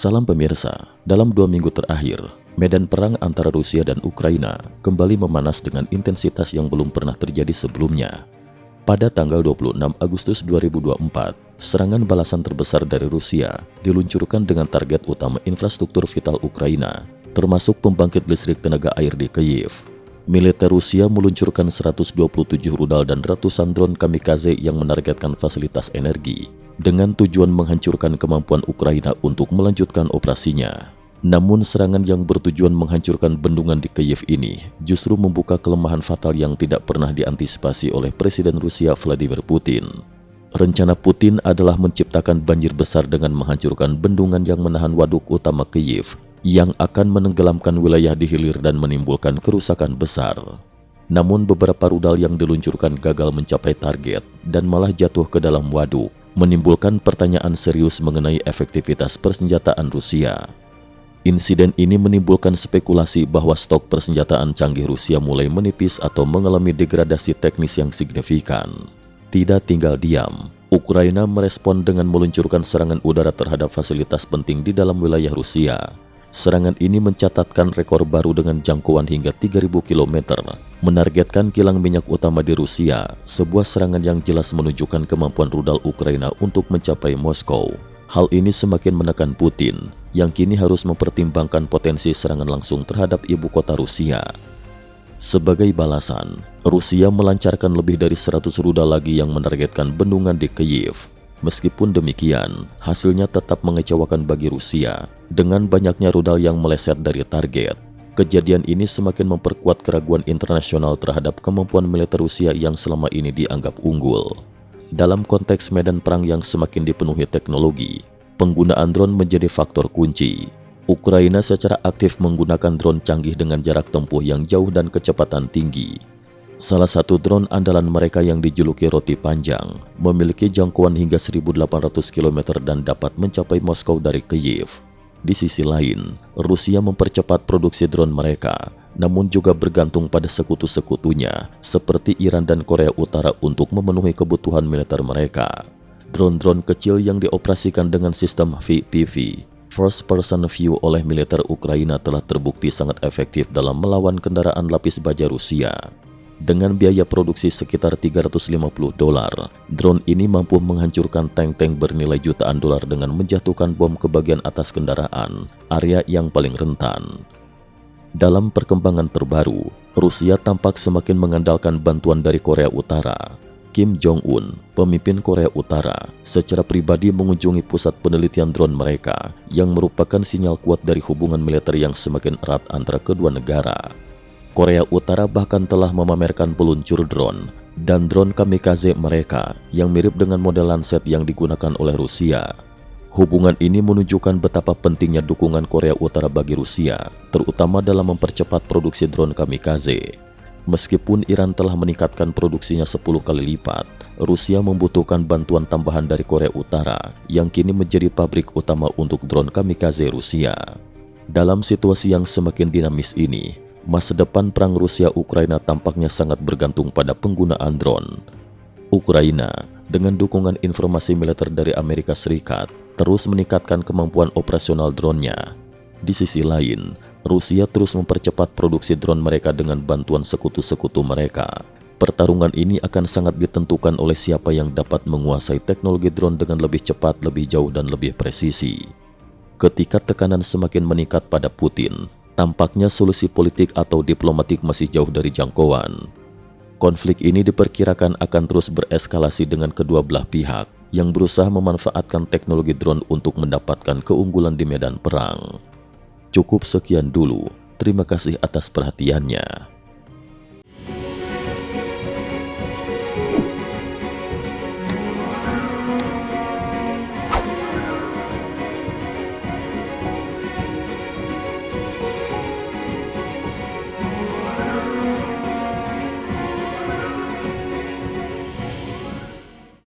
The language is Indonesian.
Salam pemirsa, dalam 2 minggu terakhir, medan perang antara Rusia dan Ukraina kembali memanas dengan intensitas yang belum pernah terjadi sebelumnya. Pada tanggal 26 Agustus 2024, serangan balasan terbesar dari Rusia diluncurkan dengan target utama infrastruktur vital Ukraina, termasuk pembangkit listrik tenaga air di Kyiv. Militer Rusia meluncurkan 127 rudal dan ratusan drone kamikaze yang menargetkan fasilitas energi, dengan tujuan menghancurkan kemampuan Ukraina untuk melanjutkan operasinya. Namun serangan yang bertujuan menghancurkan bendungan di Kyiv ini justru membuka kelemahan fatal yang tidak pernah diantisipasi oleh Presiden Rusia Vladimir Putin. Rencana Putin adalah menciptakan banjir besar dengan menghancurkan bendungan yang menahan waduk utama Kyiv, yang akan menenggelamkan wilayah di hilir dan menimbulkan kerusakan besar. Namun beberapa rudal yang diluncurkan gagal mencapai target dan malah jatuh ke dalam waduk, menimbulkan pertanyaan serius mengenai efektivitas persenjataan Rusia. Insiden ini menimbulkan spekulasi bahwa stok persenjataan canggih Rusia mulai menipis atau mengalami degradasi teknis yang signifikan. Tidak tinggal diam, Ukraina merespon dengan meluncurkan serangan udara terhadap fasilitas penting di dalam wilayah Rusia. Serangan ini mencatatkan rekor baru dengan jangkauan hingga 3.000 km, menargetkan kilang minyak utama di Rusia, sebuah serangan yang jelas menunjukkan kemampuan rudal Ukraina untuk mencapai Moskow. Hal ini semakin menekan Putin, yang kini harus mempertimbangkan potensi serangan langsung terhadap ibu kota Rusia. Sebagai balasan, Rusia melancarkan lebih dari 100 rudal lagi yang menargetkan bendungan di Kyiv. Meskipun demikian, hasilnya tetap mengecewakan bagi Rusia, dengan banyaknya rudal yang meleset dari target. Kejadian ini semakin memperkuat keraguan internasional terhadap kemampuan militer Rusia yang selama ini dianggap unggul. Dalam konteks medan perang yang semakin dipenuhi teknologi, penggunaan drone menjadi faktor kunci. Ukraina secara aktif menggunakan drone canggih dengan jarak tempuh yang jauh dan kecepatan tinggi. Salah satu drone andalan mereka yang dijuluki Roti Panjang memiliki jangkauan hingga 1.800 km dan dapat mencapai Moskow dari Kyiv. Di sisi lain, Rusia mempercepat produksi drone mereka, namun juga bergantung pada sekutu-sekutunya seperti Iran dan Korea Utara untuk memenuhi kebutuhan militer mereka. Drone-drone kecil yang dioperasikan dengan sistem VPV, First Person View, oleh militer Ukraina telah terbukti sangat efektif dalam melawan kendaraan lapis baja Rusia. Dengan biaya produksi sekitar $350, drone ini mampu menghancurkan tank-tank bernilai jutaan dolar dengan menjatuhkan bom ke bagian atas kendaraan, area yang paling rentan. Dalam perkembangan terbaru, Rusia tampak semakin mengandalkan bantuan dari Korea Utara. Kim Jong-un, pemimpin Korea Utara, secara pribadi mengunjungi pusat penelitian drone mereka, yang merupakan sinyal kuat dari hubungan militer yang semakin erat antara kedua negara. Korea Utara bahkan telah memamerkan peluncur drone dan drone kamikaze mereka yang mirip dengan model Lancet yang digunakan oleh Rusia. Hubungan ini menunjukkan betapa pentingnya dukungan Korea Utara bagi Rusia, terutama dalam mempercepat produksi drone kamikaze. Meskipun Iran telah meningkatkan produksinya 10 kali lipat, Rusia membutuhkan bantuan tambahan dari Korea Utara yang kini menjadi pabrik utama untuk drone kamikaze Rusia. Dalam situasi yang semakin dinamis ini, masa depan perang Rusia-Ukraina tampaknya sangat bergantung pada penggunaan drone. Ukraina, dengan dukungan informasi militer dari Amerika Serikat, terus meningkatkan kemampuan operasional drone-nya. Di sisi lain, Rusia terus mempercepat produksi drone mereka dengan bantuan sekutu-sekutu mereka. Pertarungan ini akan sangat ditentukan oleh siapa yang dapat menguasai teknologi drone dengan lebih cepat, lebih jauh, dan lebih presisi. Ketika tekanan semakin meningkat pada Putin, tampaknya solusi politik atau diplomatik masih jauh dari jangkauan. Konflik ini diperkirakan akan terus bereskalasi dengan kedua belah pihak yang berusaha memanfaatkan teknologi drone untuk mendapatkan keunggulan di medan perang. Cukup sekian dulu. Terima kasih atas perhatiannya.